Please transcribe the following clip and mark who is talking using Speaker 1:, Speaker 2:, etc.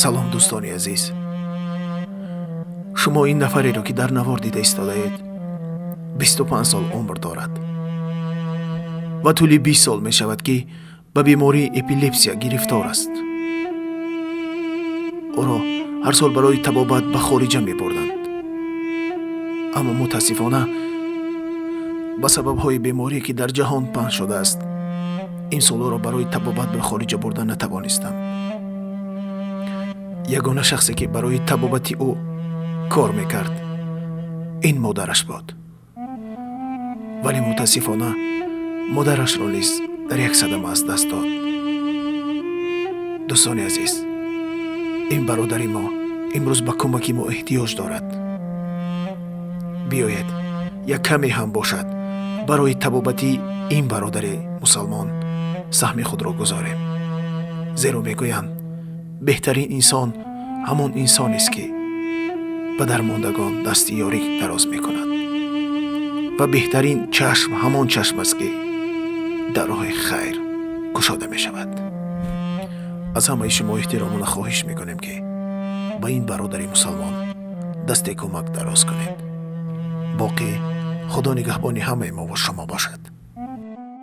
Speaker 1: салом дӯстони азиз. шумо ин нафареро ки дар навор дида истодаед 25 сол умр дорад ва тӯли 20 сол мешавад ки ба бемории эпилепсия гирифтор аст. ӯро ҳар сол барои табобат ба хориҷа мебурданд. аммо мутаассифона ба сабабҳои беморие ки дар ҷаҳон паҳн шудааст, имсол ӯро барои табобат ба хориҷа бурда натавонистанд. ягона шахсе ки барои табобати ӯ кор мекард ин модараш буд. вале мутаассифона модарашро низ дар як садама аз даст дод. дӯстони азиз, ин бародари мо имрӯз ба кӯмаки мо эҳтиёҷ дорад. биёед як каме ҳам бошад барои табобати ин бародари мусалмон саҳми худро гузорем. зеро мегӯянд беҳтарин инсон ҳамон инсонест ки ба дармондагон дасти ёрӣ дароз мекунад ва беҳтарин чашм ҳамон чашм аст ки дар роҳи хайр кушода мешавад. аз ҳамаи шумо эҳтиромона хоҳиш мекунем ки ба ин бародари мусалмон дасте кӯмак дароз кунед. боқӣ худо нигаҳбони ҳамаи мо ва шумо бошад.